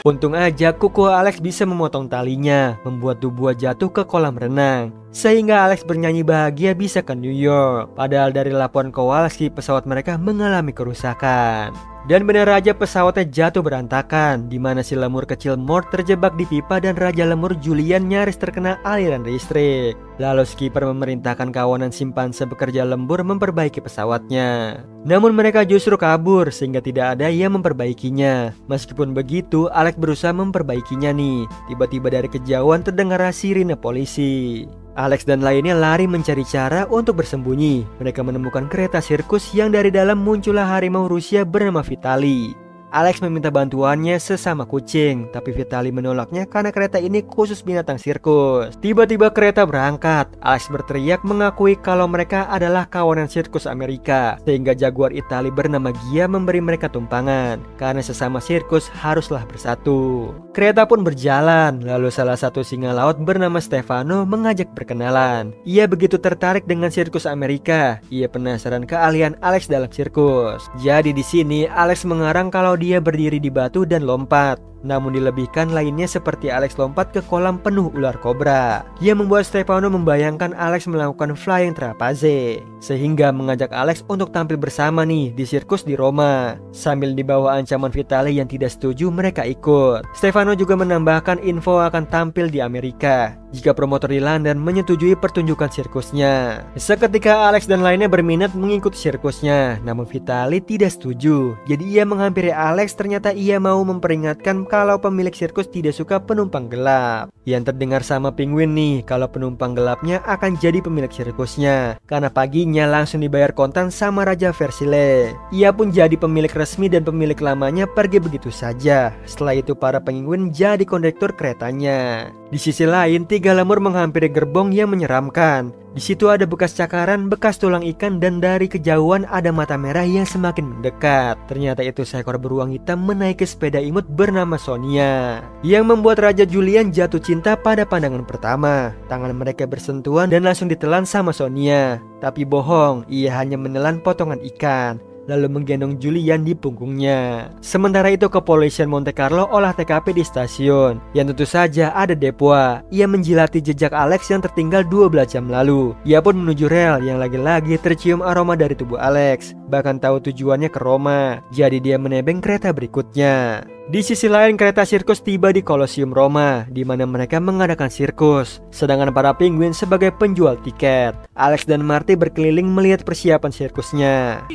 Untung aja kuku Alex bisa memotong talinya, membuat Dubois jatuh ke kolam renang. Sehingga Alex bernyanyi bahagia bisa ke New York. Padahal dari laporan Kowalski, pesawat mereka mengalami kerusakan. Dan benar aja pesawatnya jatuh berantakan, di mana si lemur kecil Mort terjebak di pipa dan Raja Lemur Julian nyaris terkena aliran listrik. Lalu Skipper memerintahkan kawanan simpanse bekerja lembur memperbaiki pesawatnya. Namun mereka justru kabur sehingga tidak ada yang memperbaikinya. Meskipun begitu, Alex berusaha memperbaikinya nih. Tiba-tiba dari kejauhan terdengar sirine polisi. Alex dan lainnya lari mencari cara untuk bersembunyi. Mereka menemukan kereta sirkus yang dari dalam muncullah harimau Rusia bernama Vitali. Alex meminta bantuannya sesama kucing, tapi Vitali menolaknya karena kereta ini khusus binatang sirkus. Tiba-tiba kereta berangkat. Alex berteriak mengakui kalau mereka adalah kawanan sirkus Amerika, sehingga jaguar Itali bernama Gia memberi mereka tumpangan, karena sesama sirkus haruslah bersatu. Kereta pun berjalan, lalu salah satu singa laut bernama Stefano mengajak berkenalan. Ia begitu tertarik dengan sirkus Amerika. Ia penasaran keahlian Alex dalam sirkus. Jadi di sini Alex mengarang kalau dia berdiri di batu dan lompat. namun dilebihkan lainnya seperti Alex lompat ke kolam penuh ular kobra, yang membuat Stefano membayangkan Alex melakukan flying trapeze, sehingga mengajak Alex untuk tampil bersama nih di sirkus di Roma. Sambil dibawa ancaman Vitali yang tidak setuju, mereka ikut. Stefano juga menambahkan info akan tampil di Amerika jika promotor di London menyetujui pertunjukan sirkusnya. Seketika Alex dan lainnya berminat mengikuti sirkusnya, namun Vitali tidak setuju. Jadi ia menghampiri Alex. Ternyata ia mau memperingatkan kalau pemilik sirkus tidak suka penumpang gelap. Yang terdengar sama Penguin nih kalau penumpang gelapnya akan jadi pemilik sirkusnya, karena paginya langsung dibayar kontan sama Raja Versile. Ia pun jadi pemilik resmi dan pemilik lamanya pergi begitu saja. Setelah itu para Penguin jadi kondektur keretanya. Di sisi lain, tiga lemur menghampiri gerbong yang menyeramkan. Di situ ada bekas cakaran, bekas tulang ikan, dan dari kejauhan ada mata merah yang semakin mendekat. Ternyata itu seekor beruang hitam menaiki sepeda imut bernama Sonia, yang membuat Raja Julian jatuh cinta pada pandangan pertama. Tangan mereka bersentuhan dan langsung ditelan sama Sonia. Tapi bohong, ia hanya menelan potongan ikan, lalu menggendong Julian di punggungnya. Sementara itu kepolisian Monte Carlo olah TKP di stasiun, yang tentu saja ada Depois. Ia menjilati jejak Alex yang tertinggal 12 jam lalu. Ia pun menuju rel yang lagi-lagi tercium aroma dari tubuh Alex, bahkan tahu tujuannya ke Roma. Jadi dia menebeng kereta berikutnya. Di sisi lain, kereta sirkus tiba di Colosseum Roma, di mana mereka mengadakan sirkus, sedangkan para Penguin sebagai penjual tiket. Alex dan Marty berkeliling melihat persiapan sirkusnya.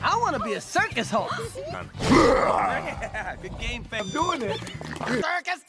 I want to be a circus horse. Good game, fam. Doing it. Circus,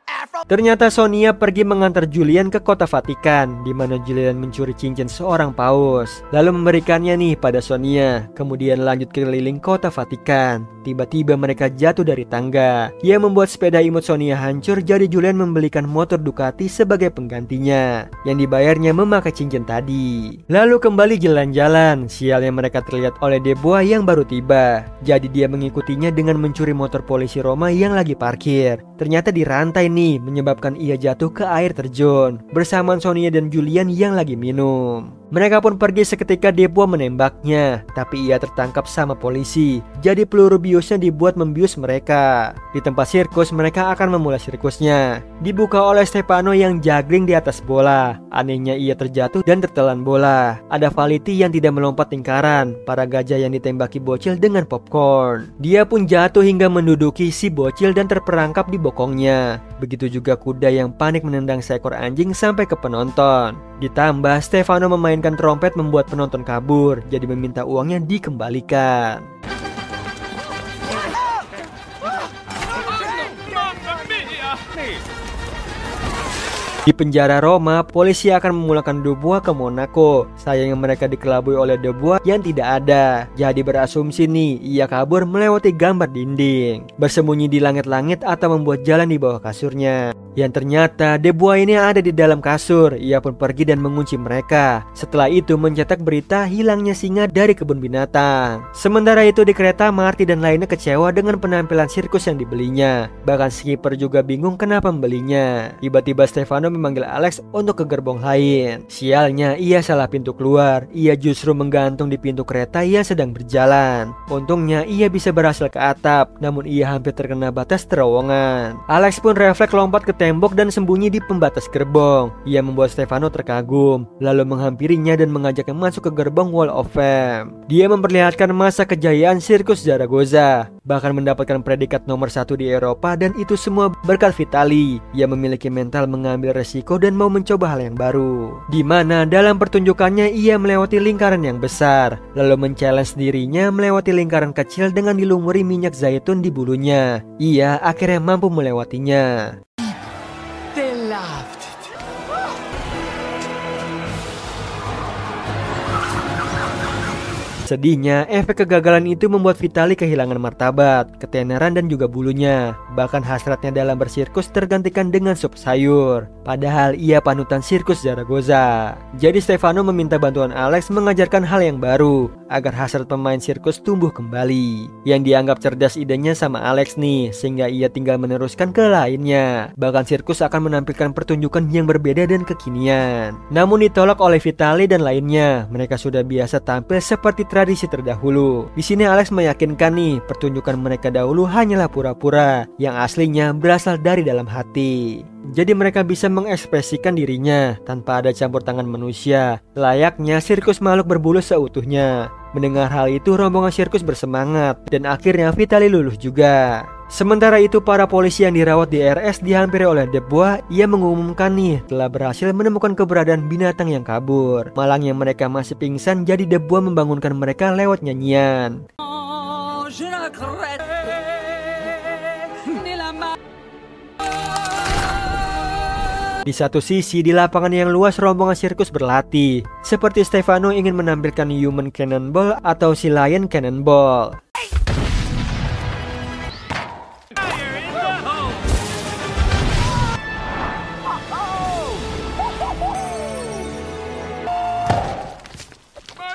Afro. Ternyata Sonia pergi mengantar Julian ke kota Vatikan, di mana Julian mencuri cincin seorang paus, lalu memberikannya nih pada Sonia. Kemudian lanjut keliling kota Vatikan. Tiba-tiba mereka jatuh dari tangga, yang membuat sepeda imut Sonia hancur. Jadi Julian membelikan motor Ducati sebagai penggantinya, yang dibayarnya memakai cincin tadi. Lalu kembali jalan-jalan. Sialnya mereka terlihat oleh Depois yang baru tiba. Jadi dia mengikutinya dengan mencuri motor polisi Roma yang lagi parkir. Ternyata dirantai nih, menyebabkan ia jatuh ke air terjun bersamaan Sonia dan Julian yang lagi minum. Mereka pun pergi seketika Depois menembaknya, tapi ia tertangkap sama polisi. Jadi peluru biusnya dibuat membius mereka. Di tempat sirkus, mereka akan memulai sirkusnya. Dibuka oleh Stefano yang juggling di atas bola. Anehnya ia terjatuh dan tertelan bola. Ada Valiti yang tidak melompat lingkaran, para gajah yang ditembaki bocil dengan popcorn. Dia pun jatuh hingga menduduki si bocil dan terperangkap di bokongnya. Begitu juga kuda yang panik menendang seekor anjing sampai ke penonton. Ditambah Stefano memainkan trompet membuat penonton kabur, jadi meminta uangnya dikembalikan. Di penjara Roma, polisi akan memulangkan Depois ke Monaco. Sayangnya mereka dikelabui oleh Depois yang tidak ada. Jadi berasumsi nih, ia kabur melewati gambar dinding, bersembunyi di langit-langit atau membuat jalan di bawah kasurnya. Yang ternyata Depois ini ada di dalam kasur. Ia pun pergi dan mengunci mereka. Setelah itu mencetak berita hilangnya singa dari kebun binatang. Sementara itu di kereta, Marty dan lainnya kecewa dengan penampilan sirkus yang dibelinya. Bahkan skipper juga bingung kenapa membelinya. Tiba-tiba Stefano memanggil Alex untuk ke gerbong lain. Sialnya ia salah pintu keluar. Ia justru menggantung di pintu kereta yang sedang berjalan. Untungnya ia bisa berhasil ke atap, namun ia hampir terkena batas terowongan. Alex pun refleks lompat ke tembok dan sembunyi di pembatas gerbong. Ia membuat Stefano terkagum, lalu menghampirinya dan mengajaknya masuk ke gerbong Wall of Fame. Dia memperlihatkan masa kejayaan sirkus Zaragoza, bahkan mendapatkan predikat nomor 1 di Eropa, dan itu semua berkat Vitali. Ia memiliki mental mengambil resiko dan mau mencoba hal yang baru, di mana dalam pertunjukannya ia melewati lingkaran yang besar, lalu men-challenge dirinya melewati lingkaran kecil dengan dilumuri minyak zaitun di bulunya. Ia akhirnya mampu melewatinya. They laughed. Sedihnya, efek kegagalan itu membuat Vitali kehilangan martabat, ketenaran dan juga bulunya. Bahkan hasratnya dalam bersirkus tergantikan dengan sup sayur. Padahal ia panutan sirkus Zaragoza. Jadi Stefano meminta bantuan Alex mengajarkan hal yang baru agar hasrat pemain sirkus tumbuh kembali. Yang dianggap cerdas idenya sama Alex nih, sehingga ia tinggal meneruskan ke lainnya. Bahkan sirkus akan menampilkan pertunjukan yang berbeda dan kekinian. Namun ditolak oleh Vitali dan lainnya. Mereka sudah biasa tampil seperti tradisi terdahulu. Di sini Alex meyakinkan nih, pertunjukan mereka dahulu hanyalah pura-pura, yang aslinya berasal dari dalam hati. Jadi mereka bisa mengekspresikan dirinya tanpa ada campur tangan manusia, layaknya sirkus makhluk berbulu seutuhnya. Mendengar hal itu, rombongan sirkus bersemangat dan akhirnya Vitaly luluh juga. Sementara itu, para polisi yang dirawat di RS dihampiri oleh Dubois. Ia mengumumkan nih telah berhasil menemukan keberadaan binatang yang kabur. Malangnya mereka masih pingsan, jadi Dubois membangunkan mereka lewat nyanyian. Di satu sisi, di lapangan yang luas rombongan sirkus berlatih. Seperti Stefano ingin menampilkan Human Cannonball atau si Lion Cannonball.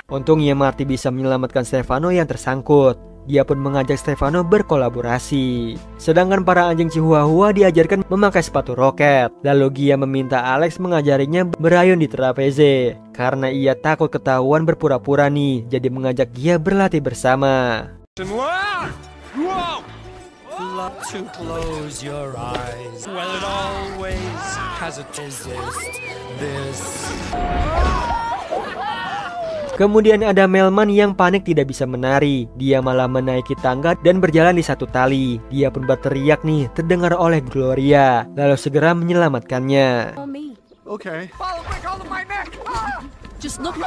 Untungnya Marty bisa menyelamatkan Stefano yang tersangkut. Dia pun mengajak Stefano berkolaborasi. Sedangkan para anjing Chihuahua diajarkan memakai sepatu roket. Lalu Gia meminta Alex mengajarinya berayun di trapeze. Karena ia takut ketahuan berpura-pura nih, jadi mengajak Gia berlatih bersama. Love to close your eyes. Well, it always has a this. Kemudian ada Melman yang panik tidak bisa menari. Dia malah menaiki tangga dan berjalan di satu tali. Dia pun berteriak nih, terdengar oleh Gloria, lalu segera menyelamatkannya. Okay. Just look.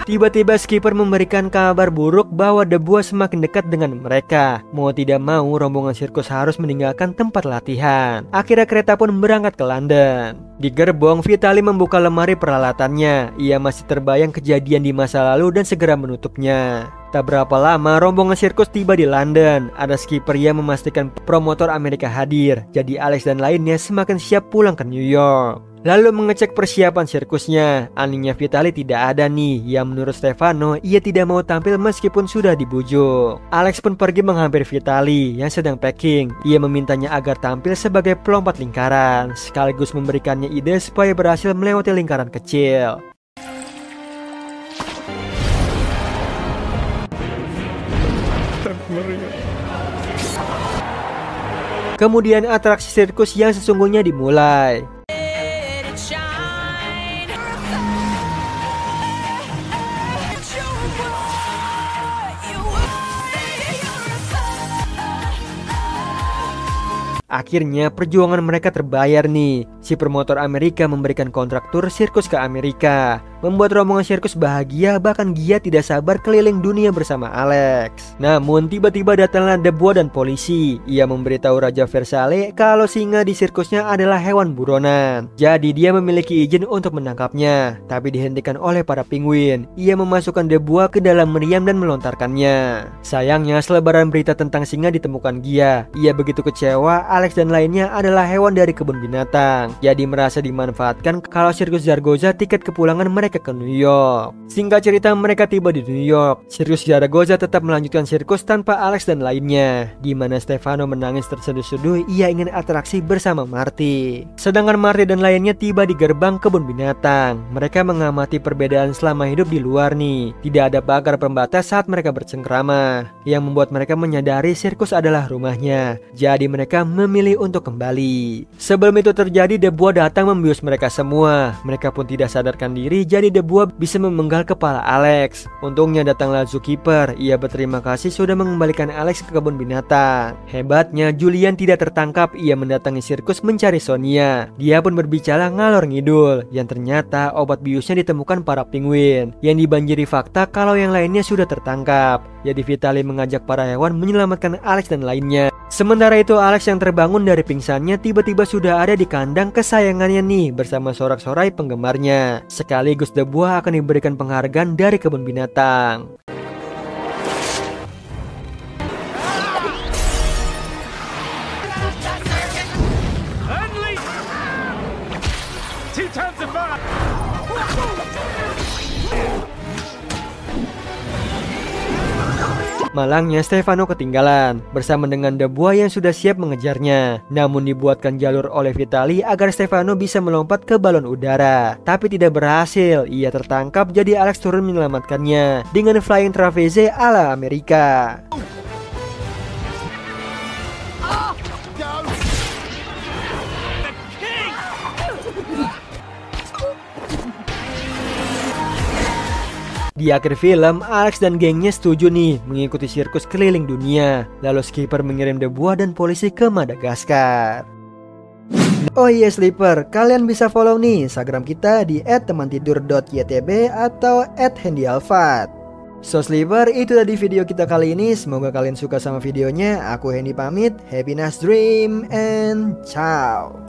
Tiba-tiba skipper memberikan kabar buruk bahwa Dubois semakin dekat dengan mereka. Mau tidak mau, rombongan sirkus harus meninggalkan tempat latihan. Akhirnya kereta pun berangkat ke London. Di gerbong, Vitaly membuka lemari peralatannya. Ia masih terbayang kejadian di masa lalu dan segera menutupnya. Tak berapa lama, rombongan sirkus tiba di London. Ada skipper yang memastikan promotor Amerika hadir. Jadi Alex dan lainnya semakin siap pulang ke New York. Lalu mengecek persiapan sirkusnya. Anehnya Vitaly tidak ada nih, yang menurut Stefano ia tidak mau tampil meskipun sudah dibujuk. Alex pun pergi menghampiri Vitaly yang sedang packing. Ia memintanya agar tampil sebagai pelompat lingkaran, sekaligus memberikannya ide supaya berhasil melewati lingkaran kecil. Kemudian atraksi sirkus yang sesungguhnya dimulai. Akhirnya perjuangan mereka terbayar nih. Si promotor Amerika memberikan kontrak tur sirkus ke Amerika, membuat rombongan sirkus bahagia. Bahkan Gia tidak sabar keliling dunia bersama Alex. Namun tiba-tiba datanglah Dubois dan polisi. Ia memberitahu Raja Versailles kalau singa di sirkusnya adalah hewan buronan. Jadi dia memiliki izin untuk menangkapnya, tapi dihentikan oleh para penguin. Ia memasukkan Dubois ke dalam meriam dan melontarkannya. Sayangnya selebaran berita tentang singa ditemukan Gia. Ia begitu kecewa. Alex dan lainnya adalah hewan dari kebun binatang, jadi merasa dimanfaatkan kalau sirkus Zaragoza tiket kepulangan mereka ke New York. Singkat cerita, mereka tiba di New York. Sirkus Zaragoza tetap melanjutkan sirkus tanpa Alex dan lainnya, di mana Stefano menangis terseduh-seduh. Ia ingin atraksi bersama Marty. Sedangkan Marty dan lainnya tiba di gerbang kebun binatang. Mereka mengamati perbedaan selama hidup di luar nih. Tidak ada pagar pembatas saat mereka bercengkrama, yang membuat mereka menyadari sirkus adalah rumahnya. Jadi mereka memilih untuk kembali. Sebelum itu terjadi, Dubois datang membius mereka semua. Mereka pun tidak sadarkan diri, jadi Dubois bisa memenggal kepala Alex. Untungnya datanglah zookeeper. Ia berterima kasih sudah mengembalikan Alex ke kebun binatang. Hebatnya, Julian tidak tertangkap. Ia mendatangi sirkus mencari Sonia. Dia pun berbicara ngalor ngidul, yang ternyata obat biusnya ditemukan para penguin, yang dibanjiri fakta kalau yang lainnya sudah tertangkap. Jadi Vitaly mengajak para hewan menyelamatkan Alex dan lainnya. Sementara itu Alex yang terbangun dari pingsannya tiba-tiba sudah ada di kandang kesayangannya nih bersama sorak-sorai penggemarnya. Sekaligus Dubois akan diberikan penghargaan dari kebun binatang. Malangnya Stefano ketinggalan bersama dengan The Boy yang sudah siap mengejarnya. Namun dibuatkan jalur oleh Vitali agar Stefano bisa melompat ke balon udara. Tapi tidak berhasil, ia tertangkap jadi Alex turun menyelamatkannya dengan flying trapeze ala Amerika. Di akhir film, Alex dan gengnya setuju nih mengikuti sirkus keliling dunia. Lalu Skipper mengirim The Boy dan polisi ke Madagaskar. Oh iya Sleeper, kalian bisa follow nih Instagram kita di @temantidur.ytb atau @handyalfat. So Sleeper, itu tadi video kita kali ini. Semoga kalian suka sama videonya. Aku Hendy pamit, happy nice dream and ciao.